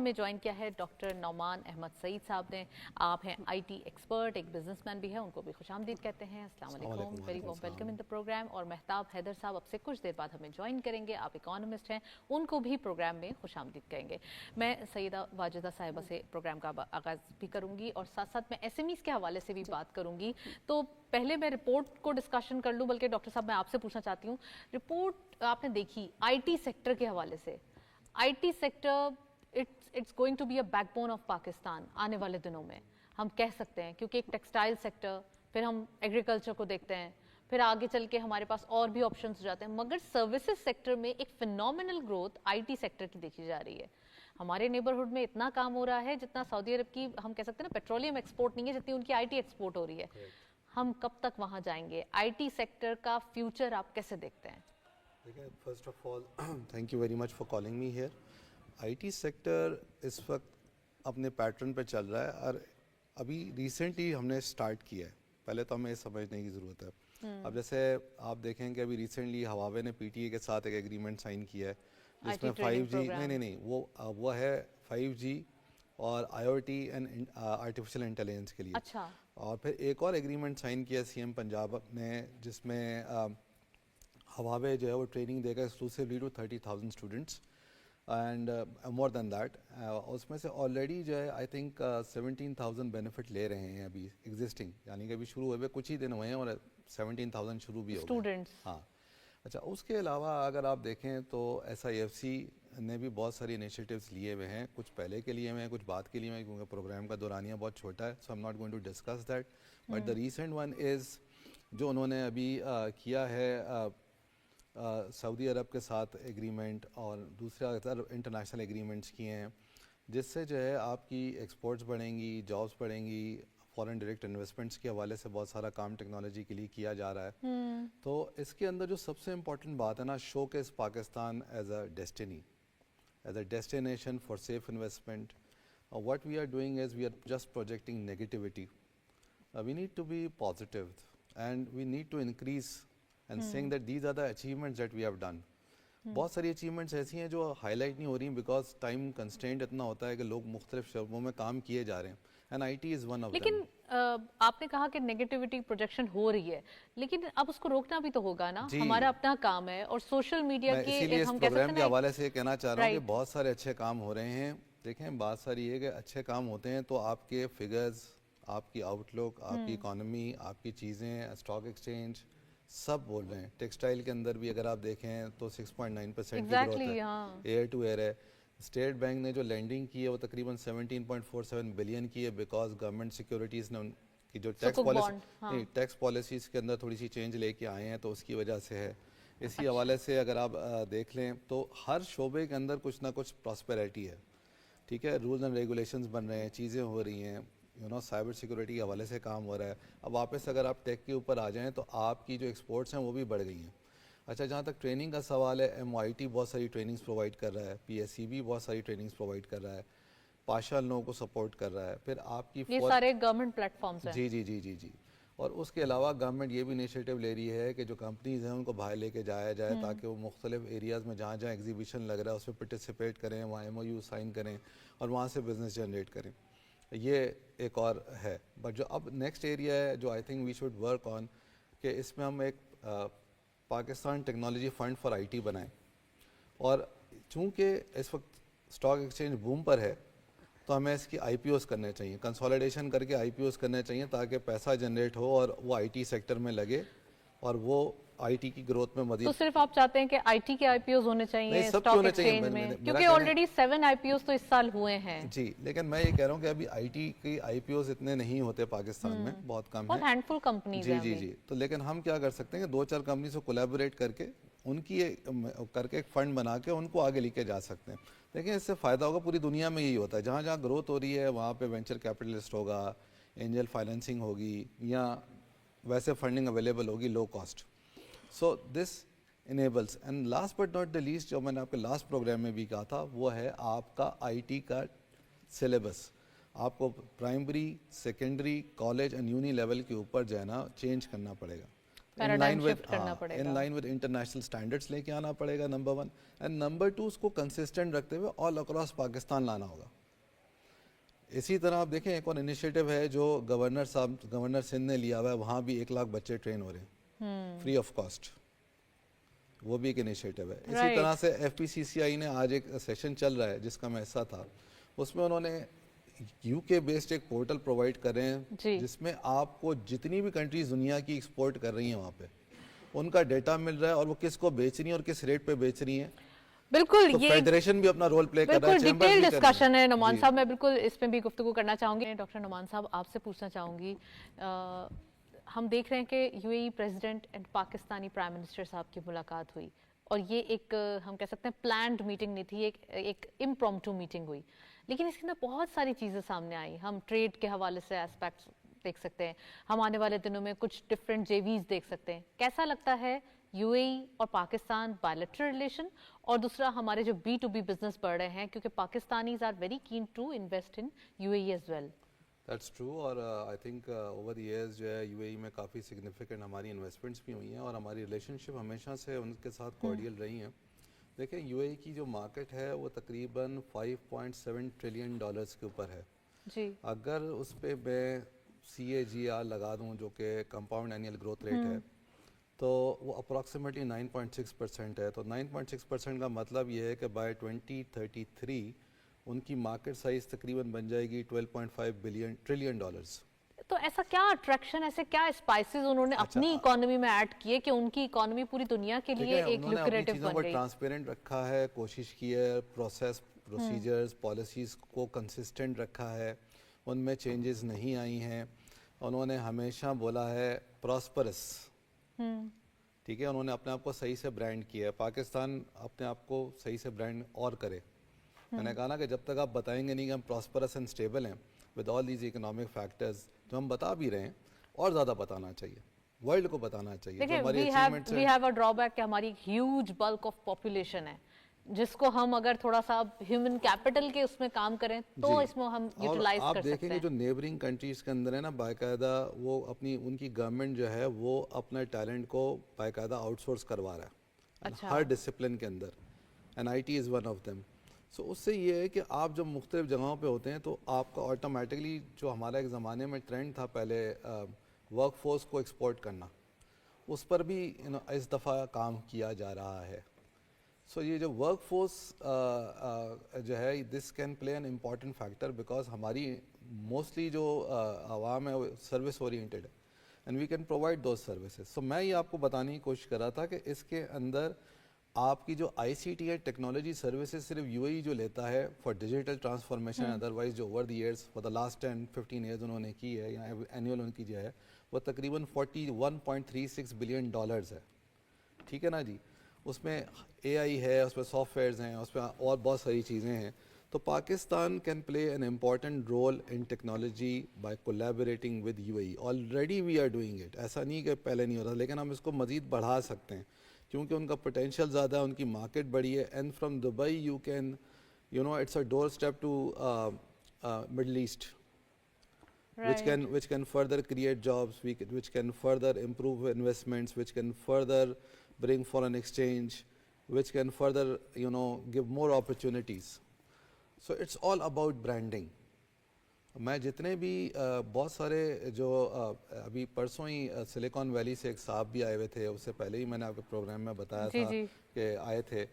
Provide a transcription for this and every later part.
ہمیں جوائن کیا ہے ڈاکٹر نعمان احمد سعید صاحب نے. آپ ہیں آئی ٹی ایکسپرٹ, ایک بزنس مین بھی ہیں, ان کو بھی خوش آمدید کہتے ہیں. السلام علیکم, very warm welcome in the program. اور مہتاب حیدر صاحب اب سے کچھ دیر بعد ہمیں جوائن کریں گے, آپ اکانومسٹ ہیں, ان کو بھی پروگرام میں خوش آمدید کہیں گے. میں سیدہ واجدہ صاحبہ سے پروگرام کا آغاز بھی کروں گی اور ساتھ ساتھ میں ایس ایم ایز کے حوالے سے بھی بات کروں گی. تو پہلے میں رپورٹ کو ڈسکشن کر لوں, بلکہ ڈاکٹر صاحب میں آپ سے پوچھنا چاہتی ہوں, رپورٹ آپ نے دیکھی آئی ٹی سیکٹر کے حوالے سے. I T sector it's going to be a backbone of Pakistan آنے والے دنوں میں, ہم کہہ سکتے ہیں, کیونکہ ایک ٹیکسٹائل سیکٹر, پھر ہم ایگریکلچر کو دیکھتے ہیں, پھر آگے چل کے ہمارے پاس اور بھی آپشنز ہو جاتے ہیں. مگر سروسز سیکٹر میں ایک phenomenal growth I T sector کی دیکھی جا رہی ہے. ہمارے نیبرہڈ میں اتنا کام ہو رہا ہے جتنا سعودی عرب کی, ہم کہہ سکتے ہیں نا, پیٹرولیم ایکسپورٹ نہیں ہے جتنی ان کی آئی ٹی ایکسپورٹ ہو رہی ہے. ہم کب تک وہاں جائیں گے؟ آئی ٹی سیکٹر کا فیوچر آپ کیسے دیکھتے ہیں؟ دیکھیں, first of all thank you very much for calling me here. I T sector اس وقت اپنے پیٹرن پہ چل رہا ہے, اور ابھی ریسنٹلی ہم نے اسٹارٹ کیا ہے. پہلے تو ہمیں یہ سمجھنے کی ضرورت ہے. اب جیسے آپ دیکھیں کہ ابھی ریسنٹلی ہواوے نے پی ٹی اے کے ساتھ ایک ایگریمنٹ سائن کیا ہے جس میں 5G نہیں وہ ہے 5G اور IoT and artificial intelligence کے لیے. اچھا. اور پھر ایک اور ایگریمنٹ سائن کیا سی ایم پنجاب نے, جس میں ہواوے جو ہے وہ ٹریننگ دے گا exclusively to 30,000 students and more than that. اس میں سے آلریڈی جو ہے آئی تھنک 17,000 بینیفٹ لے رہے ہیں ابھی ایگزسٹنگ, یعنی کہ ابھی شروع ہوئے کچھ ہی دن ہوئے ہیں اور 17,000 شروع بھی ہو گئے. ہاں. اچھا, اس کے علاوہ اگر آپ دیکھیں تو ایس آئی ایف سی نے بھی بہت ساری انیشیٹیوز لیے ہوئے ہیں, کچھ پہلے کے لیے ہیں, کچھ بعد کے لیے ہیں, کیونکہ پروگرام کا دورانیہ بہت چھوٹا ہے. So am not going to discuss that, but the recent one is جو انہوں نے ابھی کیا ہے سعودی عرب کے ساتھ ایگریمنٹ, اور دوسرا انٹرنیشنل ایگریمنٹس کیے ہیں, جس سے جو ہے آپ کی ایکسپورٹس بڑھیں گی, جابس بڑھیں گی, فارن ڈائریکٹ انویسٹمنٹس کے حوالے سے بہت سارا کام ٹیکنالوجی کے لیے کیا جا رہا ہے. تو اس کے اندر جو سب سے امپورٹنٹ بات ہے نا, showcase Pakistan as a destiny, as a destination for safe investment. What we are doing is we are just projecting negativity. We need to be positive and we need to increase and saying that these are the achievements that we have done. بہت ساری achievements ایسی ہیں جو high light نہیں ہو رہی ہیں because time constraint اتنا ہوتا ہے کہ لوگ مختلف شعبوں میں کام کیے جا رہے ہیں, and I T is one of them. لیکن آپ نے کہا کہ نیگیٹیوٹی پروجیکشن ہو رہی ہے, لیکن اب اس کو روکنا بھی تو ہوگا نا, ہمارا اپنا کام ہے. اور سوشل میڈیا کے اسی لیے اس پروگرام کے حوالے سے کہنا چاہ رہا ہوں کہ بہت سارے اچھے کام ہو رہے ہیں. دیکھیں, بات ساری یہ کہ اچھے کام ہوتے ہیں تو آپ کے فگرز, آپ کی آؤٹ لک, آپ کی اکانومی, آپ کی چیزیں, اسٹاک ایکسچینج سب بول رہے ہیں. ٹیکسٹائل کے اندر بھی اگر آپ دیکھیں تو 6.9% کی گروتھ ہے, ایئر ٹو ایئر ہے. اسٹیٹ بینک نے جو لینڈنگ کی ہے وہ تقریباً 17.47 بلین کی ہے, بیکاز گورنمنٹ سیکیورٹیز نے ان کی جو ٹیکس پالیسیز کے اندر تھوڑی سی چینج لے کے آئے ہیں, تو اس کی وجہ سے ہے. اسی حوالے سے اگر آپ دیکھ لیں تو ہر شعبے کے اندر کچھ نہ کچھ پراسپیرٹی ہے. ٹھیک ہے, رولز اینڈ ریگولیشنز بن رہے ہیں, چیزیں ہو رہی ہیں, سائبر سیکورٹی کے حوالے سے کام ہو رہا ہے. اب واپس اگر آپ ٹیک کے اوپر آ جائیں تو آپ کی جو ایکسپورٹس ہیں وہ بھی بڑھ گئی ہیں. اچھا, جہاں تک ٹریننگ کا سوال ہے, ایم آئی ٹی بہت ساری ٹریننگز پرووائڈ کر رہا ہے, پی ایس سی بھی بہت ساری ٹریننگز پرووائڈ کر رہا ہے, پاشا لوگوں کو سپورٹ کر رہا ہے. پھر آپ کی یہ سارے گورنمنٹ پلیٹ فارمز ہیں. جی جی جی جی جی. اور اس کے علاوہ گورنمنٹ یہ بھی انیشیٹو لے رہی ہے کہ جو کمپنیز ہیں ان کو باہر لے کے جایا جائے, تاکہ وہ مختلف ایریاز میں جہاں جہاں ایگزیبیشن لگ رہا ہے اس میں پارٹیسپیٹ کریں, وہاں ایم او یو سائن کریں اور وہاں سے بزنس جنریٹ کریں. یہ ایک اور ہے. بٹ جو اب نیکسٹ ایریا ہے جو I think we should work on, کہ اس میں ہم ایک Pakistan technology fund for I T بنائیں. اور چونکہ اس وقت اسٹاک ایکسچینج بوم پر ہے تو ہمیں اس کی آئی پی اوز کرنے چاہیے, کنسالیڈیشن کر کے آئی پی اوز کرنے چاہیے, تاکہ پیسہ جنریٹ ہو اور وہ آئی ٹی سیکٹر میں لگے اور وہ آئی ٹی کی گروتھ میں مزید. تو صرف آپ چاہتے ہیں کہ آئی ٹی کے آئی پی اوز ہونے چاہیے اسٹاک ایکسچینج میں, کیونکہ آلریڈی 7 آئی پی اوز تو اس سال ہوئے ہیں. جی, لیکن میں یہ کہہ رہا ہوں کہ ابھی آئی ٹی کی آئی پی اوز اتنے نہیں ہوتے پاکستان میں, بہت کم ہیں, بہت ہینڈ فل کمپنیز ہیں. جی جی. تو لیکن ہم کیا کر سکتے ہیں کہ 2-4 کمپنی سے کولیبوریٹ کر کے ان کی کر کے ایک فنڈ بنا کے ان کو آگے لے کے جا سکتے ہیں. لیکن اس سے فائدہ ہوگا, پوری دنیا میں یہی ہوتا ہے, جہاں جہاں گروتھ ہو رہی ہے وہاں پہ وینچر کیپٹلسٹ ہوگا, اینجل فائنینسنگ ہوگی, یا ویسے فنڈنگ اویلیبل ہوگی low cost. So this enables. And last but not the least, جو میں نے آپ کے لاسٹ پروگرام میں بھی کہا تھا, وہ ہے آپ کا آئی ٹی کا سلیبس. آپ کو primary, secondary, college and uni level کے اوپر جو ہے نا چینج کرنا پڑے گا, in line with international standards لے کے آنا پڑے گا, نمبر 1. اینڈ نمبر 2, اس کو کنسسٹنٹ رکھتے ہوئے آل اکراس پاکستان لانا ہوگا. اسی طرح آپ دیکھیں ایک اور انیشیٹو ہے جو گورنر سندھ نے لیا ہوا ہے, وہاں بھی 1 لاکھ بچے ٹرین ہو رہے ہیں فری آف کاسٹ, وہ بھی ایک انیشیٹو ہے. اسی طرح سے ایف پی سی سی آئی نے آج ایک سیشن چل رہا ہے جس کا میں حصہ تھا, اس میں انہوں نے یو کے بیسڈ ایک پورٹل پرووائڈ کر رہے ہیں جس میں آپ کو جتنی بھی کنٹریز دنیا کی ایکسپورٹ کر رہی ہیں وہاں پہ ان کا ڈیٹا مل رہا ہے, اور وہ کس کو بیچ رہی ہیں اور کس ریٹ پہ بیچ رہی ہیں. بالکل, تو فیڈریشن بھی اپنا رول پلے کر رہا ہے, بالکل چیمبر بھی ڈیٹیل کر رہے ہیں. ڈسکشن ہے نعمان صاحب, میں بالکل اس میں بھی گفتگو کرنا چاہوں گی. ڈاکٹر نعمان صاحب آپ سے پوچھنا چاہوں گی, ہم دیکھ رہے ہیں کہ you a E president and Pakistani prime minister صاحب کی ملاقات ہوئی, اور یہ ایک ہم کہہ سکتے ہیں پلانڈ میٹنگ نہیں تھی, ایک امپرومپٹو میٹنگ ہوئی, لیکن اس کے اندر بہت ساری چیزیں سامنے آئی. ہم ٹریڈ کے حوالے سے اسپیکٹس دیکھ سکتے ہیں, ہم آنے والے دنوں میں کچھ ڈفرینٹ JVs دیکھ سکتے ہیں. کیسا لگتا ہے یو اے ای اور پاکستان بائیلیٹرل ریلیشن, اور دوسرا ہمارے جو B2B بزنس بڑھ رہے ہیں, کیونکہ Pakistanis are very keen to invest in UAE as well. That's true, اور I think over the years جو ہے یو اے ای میں کافی سگنیفیکنٹ ہماری انویسٹمنٹس بھی ہوئی ہیں, اور ہماری ریلیشن شپ ہمیشہ سے ان کے ساتھ کارڈیل رہی ہیں. دیکھیں یو اے ای کی جو مارکیٹ ہے وہ تقریباً $5.7 ٹریلین کے اوپر ہے. جی, اگر اس پہ میں CAGR لگا دوں جو کہ کمپاؤنڈ اینیل گروتھ ریٹ ہے, تو وہ اپروکسیمیٹلی 9.6% ہے. تو 9.6% کا مطلب یہ ہے کہ بائی 2033 ان کی مارکیٹ سائز تقریباً بن جائے گی $12.5 ٹریلین. تو ایسا کیا اٹریکشن, ایسے کیا اسپائسز انہوں نے اپنی اکانومی میں ایڈ کیے کہ ان کی اکانومی پوری دنیا کے لیے ایک انہوں نے اپنی لوکریٹو چیزوں بن کو گئی؟ ٹرانسپیرنٹ رکھا ہے, کوشش کی ہے, پروسیجرز پالیسیز کو کنسسٹنٹ رکھا ہے, ان میں چینجز نہیں آئی ہیں. انہوں نے ہمیشہ بولا ہے پراسپرس, ٹھیک ہے, انہوں نے اپنے آپ کو صحیح سے برانڈ کیا ہے. پاکستان اپنے آپ کو صحیح سے برانڈ اور کرے. میں نے کہا نا کہ جب تک آپ بتائیں گے نہیں کہ ہم پراسپرس اینڈ اسٹیبل ہیں with all these economic factors, جو ہم بتا بھی رہے ہیں, اور زیادہ بتانا چاہیے, ورلڈ کو بتانا چاہیے جو ہماری اچیومنٹس ہیں. We have a draw back کہ ہماری ہیوج بلک آف پاپولیشن ہے, جس کو ہم اگر تھوڑا سا ہیومن کیپٹل کے اس میں کام کریں تو اس میں ہم یوٹیلائز کر سکتے ہیں. آپ دیکھیں گے جو نیبرنگ کنٹریز کے اندر ہے نا, باقاعدہ وہ اپنی ان کی گورنمنٹ جو ہے وہ اپنا ٹیلنٹ کو باقاعدہ آؤٹ سورس کروا رہا ہے ہر ڈسپلن کے اندر, and IT is one of them. So اس سے یہ ہے کہ آپ جب مختلف جگہوں پہ ہوتے ہیں تو آپ کا آٹومیٹکلی, جو ہمارا ایک زمانے میں ٹرینڈ تھا پہلے ورک فورس کو ایکسپورٹ کرنا, اس پر بھی اس دفعہ کام کیا جا رہا ہے. سو یہ جو ورک فورس جو ہے, this can play an important factor, because ہماری موسٹلی جو عوام ہے وہ سروس اورینٹیڈ ہے, and we can provide those services. So میں یہ آپ کو بتانے کی کوشش کر رہا تھا کہ اس کے اندر آپ کی جو ICT ہے, ٹیکنالوجی سروسز, صرف یو اے ای جو لیتا ہے فار ڈیجیٹل ٹرانسفارمیشن, ادروائز جو over the years for the last 10-15 years انہوں نے کی ہے, یا اینیول ان کی جو ہے وہ تقریباً $41.36 بلین ہے. ٹھیک ہے نا جی, اس میں AI ہے, اس میں سافٹ ویئرز ہیں, اس میں اور بہت ساری چیزیں ہیں. تو Pakistan can play an important role in technology by collaborating with UAE. Already we are doing it, ایسا نہیں کہ پہلے نہیں ہو رہا, لیکن ہم اس کو مزید بڑھا سکتے ہیں کیونکہ ان کا پوٹینشیل زیادہ ہے, ان کی مارکیٹ بڑی ہے. And from Dubai you can it's a doorstep to Middle East, which can further create jobs, which can further improve investments, which can further bring foreign exchange, which can further give more opportunities. So it's all about branding. میں جتنے بھی بہت سارے جو ابھی پرسوں ہی silicon valley سے ایک صاحب بھی آئے ہوئے تھے, اس سے پہلے ہی میں نے آپ کے پروگرام میں بتایا تھا کہ آئے تھے,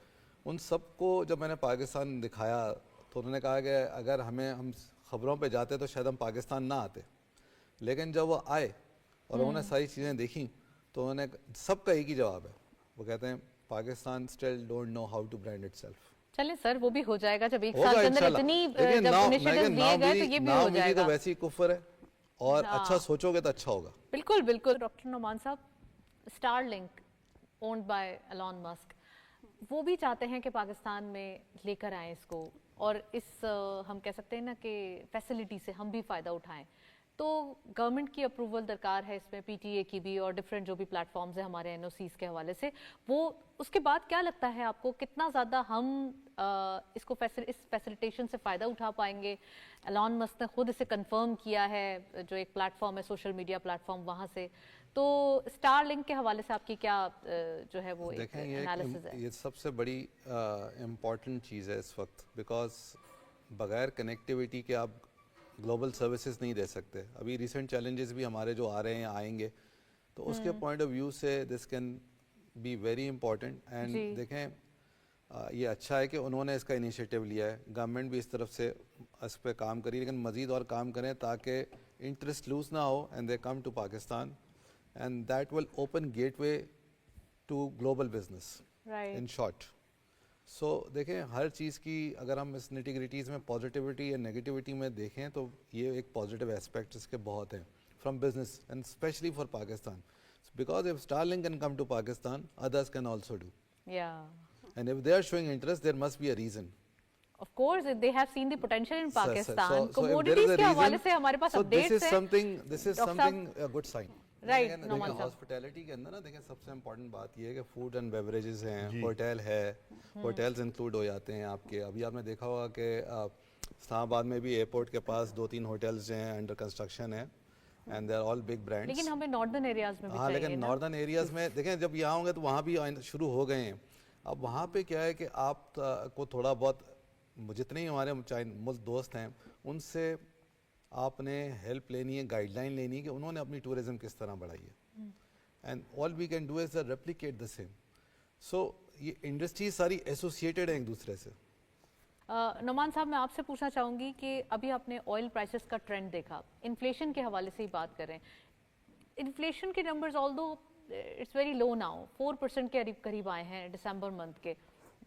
ان سب کو جب میں نے پاکستان دکھایا تو انہوں نے کہا کہ اگر ہم خبروں پہ جاتے تو شاید ہم پاکستان نہ آتے, لیکن جب وہ آئے اور انہوں نے ساری چیزیں دیکھیں تو انہوں نے سب کا ایک ہی جواب ہے, وہ کہتے ہیں Pakistan still don't know how to brand itself. چلیں سر, وہ بھی ہو جائے گا جب ایک سال کے اندر اتنی جب انیشیٹیوز دیے گئے تو یہ بھی ہو جائے گا. تو ویسی کفر ہے, اور اچھا سوچو گے تو اچھا ہوگا. بالکل بالکل. ڈاکٹر نعمان صاحب, Starlink owned by Elon Musk, وہ بھی چاہتے ہیں کہ پاکستان میں لے کر آئیں اس کو, اور اس ہم کہہ سکتے ہیں نا کہ فیسلٹی سے ہم بھی فائدہ اٹھائیں. تو گورنمنٹ کی اپروول درکار ہے اس میں, PTA کی بھی, اور ڈفرینٹ جو بھی پلیٹ فارمز ہیں ہمارے NOCs کے حوالے سے. وہ اس کے بعد کیا لگتا ہے آپ کو, کتنا زیادہ ہم اس کو اس فیسلیٹیشن سے فائدہ اٹھا پائیں گے؟ ایلون مسک نے خود اسے کنفرم کیا ہے, جو ایک پلیٹ فارم ہے سوشل میڈیا پلیٹ فارم, وہاں سے. تو اسٹار لنک کے حوالے سے آپ کی کیا جو ہے وہ انالیسز ہے؟ یہ سب سے بڑی امپورٹنٹ چیز ہے اس وقت, بیکاز بغیر کنیکٹیوٹی کے آپ گلوبل سروسز نہیں دے سکتے. ابھی ریسنٹ چیلنجز بھی ہمارے جو آ رہے ہیں آئیں گے, تو اس کے پوائنٹ آف ویو سے this can be very important. And دیکھیں یہ اچھا ہے کہ انہوں نے اس کا انیشیٹو لیا ہے, گورنمنٹ بھی اس طرف سے اس پہ کام کری, لیکن مزید اور کام کریں تاکہ انٹرسٹ لوز نہ ہو and they come to Pakistan, and that will open gateway to global business in short. So دیکھیں ہر چیز کی اگر ہم اس نیٹی-گریٹیز میں پازیٹیوٹی یا نیگیٹیوٹی میں دیکھیں تو یہ ایک پازیٹیو اسپیکٹ اس کے بہت ہیں from business and especially for Pakistan, because if Starlink can come to Pakistan others can also do, and if they are showing interest there must be a reason. Of course, they have seen the potential in Pakistan. Commodities کے حوالے سے ہمارے پاس updates ہیں. This is something a good sign. Right. Hospitality کے اندر نا دیکھیں سب سے important بات یہ ہے کہ فوڈ اینڈ بیوریجز ہیں, ہوٹل ہے, ہوٹلز انکلوڈ ہو جاتے ہیں آپ کے. ابھی آپ نے دیکھا ہوگا کہ اسلام آباد میں بھی ایئرپورٹ کے پاس 2-3 ہوٹلز ہیں انڈر کنسٹرکشن ہیں, and they are all big brands. لیکن ہمیں ناردرن ایریاز میں بھی ہاں, لیکن ناردرن ایریاز میں دیکھیں جب یہاں ہوں گے تو وہاں بھی شروع ہو گئے ہیں. اب وہاں پہ کیا ہے کہ آپ کو تھوڑا بہت جتنے ہی ہمارے ملک دوست ہیں ان سے آپ نے ہیلپ لینی ہے, گائیڈ لائن لینی ہے کہ انہوں نے اپنی ٹورزم کس طرح بڑھائی ہے, and all we can do is replicate the same. So یہ انڈسٹریز ساری ایسوسیٹیڈ ہیں ایک دوسرے سے. نعمان صاحب میں آپ سے پوچھنا چاہوں گی کہ ابھی آپ نے آئل پرائسز کا ٹرینڈ دیکھا, انفلیشن کے حوالے سے ہی بات کریں. انفلیشن کے numbers although it's very low now, 4% کے قریب آئے ہیں دسمبر منتھ کے.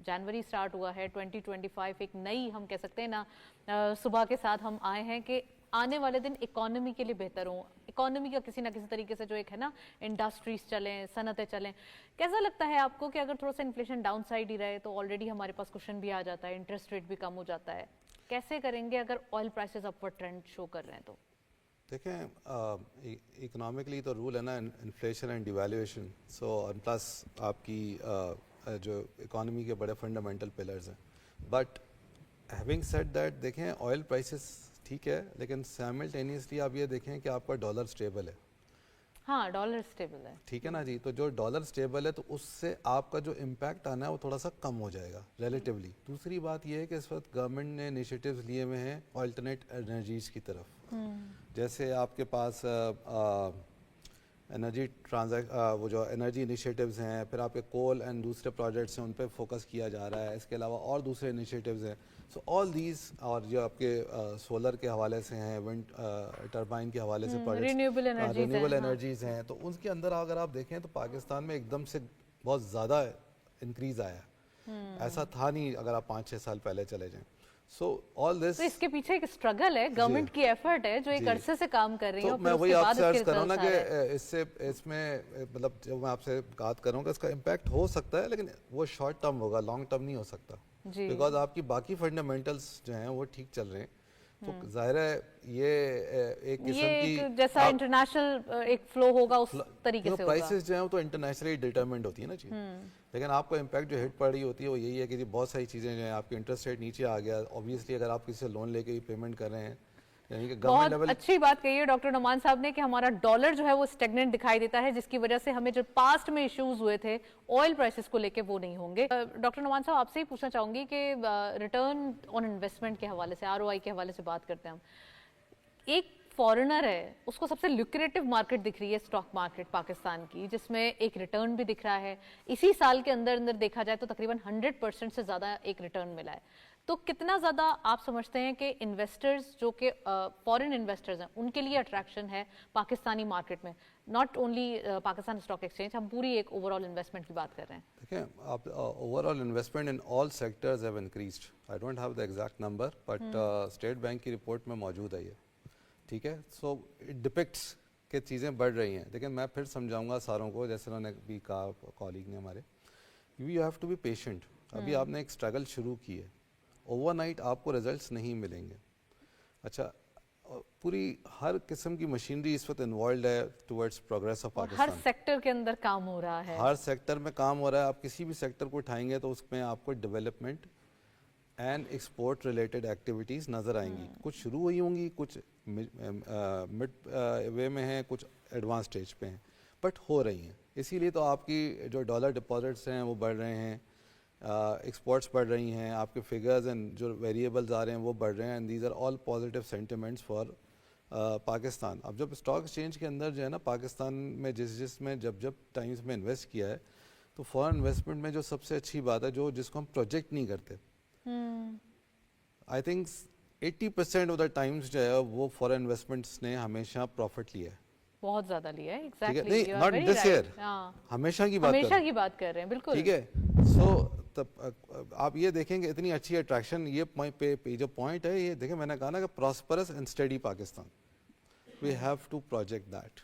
جنوری سٹارٹ ہوا ہے 2025, ایک نئی ہم کہہ سکتے ہیں نا صبح کے ساتھ ہم آئے ہیں کہ آنے والے دن اکانومی کے لیے بہتر ہوں, اکانومی کا کسی نہ کسی طریقے سے جو ایک ہے نا انڈسٹریز چلیں, صنعتیں چلیں. کیسا لگتا ہے آپ کو کہ اگر تھوڑا سا انفلیشن ڈاؤن سائڈ ہی رہے تو آلریڈی ہمارے پاس کوشن بھی آ جاتا ہے, انٹرسٹ ریٹ بھی کم ہو جاتا ہے, کیسے کریں گے اگر آئل پرائسز اپورڈ ٹرینڈ شو کر رہے ہیں تو؟ دیکھیں اکنامکلی تو رول ہے نا inflation and devaluation. So plus آپ کی جو اکانومی کے بڑے فنڈامنٹل پلرز ہیں. بٹ ہیونگ سیڈ دیٹ دیکھیں آئل پرائسز ٹھیک ہے, لیکن سائملٹینیسلی آپ یہ دیکھیں کہ آپ کا ڈالر اسٹیبل ہے. ہاں ڈالر اسٹیبل ہے, ٹھیک ہے نا جی. تو جو ڈالر اسٹیبل ہے تو اس سے آپ کا جو امپیکٹ آنا ہے وہ تھوڑا سا کم ہو جائے گا ریلیٹیولی. دوسری بات یہ ہے کہ اس وقت گورنمنٹ نے انیشیٹیوز لیے ہوئے ہیں آلٹرنیٹ انرجیز کی طرف. جیسے آپ کے پاس انرجی وہ جو انرجی انیشیٹیوز ہیں, پھر آپ کے کول اینڈ دوسرے پروجیکٹس ہیں ان پہ فوکس کیا جا رہا ہے. اس کے علاوہ اور دوسرے انیشیٹیوز ہیں. سو آل دیز, اور جو آپ کے سولر کے حوالے سے ہیں, ونڈ ٹربائن کے حوالے سے پروجیکٹس, رینیویبل انرجیز ہیں, تو ان کے اندر اگر آپ دیکھیں تو پاکستان میں ایک دم سے بہت زیادہ انکریز آیا ہے. ایسا تھا نہیں اگر آپ 5-6 سال پہلے چلے جائیں. سو آل دس, اس کے پیچھے ایک اسٹرگل ہے, گورنمنٹ کی ایفرٹ ہے جو ایک عرصے سے کام کر رہی ہے. میں وہی آپ سے عرض کر رہا ہوں نا کہ اس میں مطلب جب میں آپ سے بات کروں گا اس کا امپیکٹ ہو سکتا ہے, لیکن وہ شارٹ ٹرم ہوگا, لانگ ٹرم نہیں ہو سکتا. بیکاز آپ کی باقی فنڈامنٹلس جو ہیں وہ ٹھیک چل رہے ہیں. تو ظاہر ہے یہ ایک قسم کی جیسا انٹرنیشنل ایک فلو ہوگا اس طریقے سے ہوگا. پرائسز جو ہیں وہ تو انٹرنیشنلی ڈیٹرمنڈ ہوتی ہے نا جی, لیکن آپ کو امپیکٹ جو ہٹ پڑ رہی ہوتی ہے وہ یہی ہے کہ بہت ساری چیزیں جو ہیں آپ کے انٹرسٹ ریٹ نیچے آ گیا. اوبویسلی اگر آپ کسی سے لون لے کے پیمنٹ کر رہے ہیں, یعنی کہ بہت اچھی بات کہی ہے ڈاکٹر نعمان صاحب نے کہ ہمارا ڈالر جو ہے وہ اسٹیگننٹ دکھائی دیتا ہے, جس کی وجہ سے ہمیں جو پاسٹ میں ایشوز ہوئے تھے آئل پرائسز کو لے کے وہ نہیں ہوں گے. ڈاکٹر نعمان صاحب آپ سے ہی پوچھنا چاہوں گی کہ ریٹرن آن انویسٹمنٹ کے حوالے سے, ROI کے حوالے سے بات کرتے ہیں ہم. ایک فارنر ہے, اس کو سب سے لوکریٹو مارکیٹ دکھ رہی ہے اسٹاک مارکیٹ پاکستان کی, جس میں ایک ریٹرن بھی دکھ رہا ہے. اسی سال کے اندر دیکھا جائے تو تقریباً 100% سے زیادہ ایک ریٹرن ملا ہے. تو کتنا زیادہ آپ سمجھتے ہیں کہ انویسٹرز جو کہ فورن انویسٹرز ہیں ان کے لیے اٹریکشن ہے پاکستانی مارکیٹ میں, not only Pakistan stock exchange, ہم پوری ایک اوور آل انویسٹمنٹ کی بات کر رہے ہیں. دیکھیں آپ overall investment in all sectors have increased. I don't have the exact number, but state bank کی رپورٹ میں موجود ہے یہ, ٹھیک ہے. سو اٹ ڈپکٹس کہ چیزیں بڑھ رہی ہیں. لیکن میں پھر سمجھاؤں گا ساروں کو, جیسے انہوں نے بھی کہا کالیگ نے ہمارے, you have to be patient. ابھی آپ نے ایک اسٹرگل شروع کی ہے, اوور نائٹ آپ کو ریزلٹس نہیں ملیں گے. اچھا, پوری ہر قسم کی مشینری اس وقت انوالوڈ ہے towards progress of Pakistan. Hare sector کے اندر کام ہو رہا ہے, ہر سیکٹر میں کام ہو رہا ہے. آپ کسی بھی سیکٹر کو اٹھائیں گے تو اس میں آپ کو development and export related activities نظر آئیں گی. کچھ شروع ہوئی ہوں گی, کچھ مڈ وے میں ہیں, کچھ ایڈوانس اسٹیج پہ ہیں, بٹ ہو رہی ہیں. اسی لیے تو آپ کی جو ڈالر ڈپازٹس ہیں وہ بڑھ رہے ہیں, ایکسپورٹس بڑھ رہی ہیں, آپ کے فگرز اینڈ جو ویریبلز آ رہے ہیں وہ بڑھ رہے ہیں, and these are all positive sentiments for Pakistan. اب جب اسٹاک ایکسچینج کے اندر جو ہے نا پاکستان میں جس میں جب ٹائمز میں انویسٹ کیا ہے, تو فارن انویسٹمنٹ میں جو سب سے اچھی بات ہے جس کو ہم پروجیکٹ نہیں کرتے, I think 80% of the times جو ہے وہ فارن انویسٹمنٹس نے ہمیشہ پروفٹ لیا ہے. بہت زیادہ لیا ہے. ایگزیکٹلی, نہیں ناٹ دس ایئر, ہمیشہ کی بات کر رہے ہیں. بالکل ٹھیک ہے. سو آپ یہ دیکھیں کہ اتنی اچھی اٹریکشن, یہ جو پوائنٹ ہے, یہ دیکھیں میں نے کہا نا کہ prosperous and steady Pakistan, we have to project that.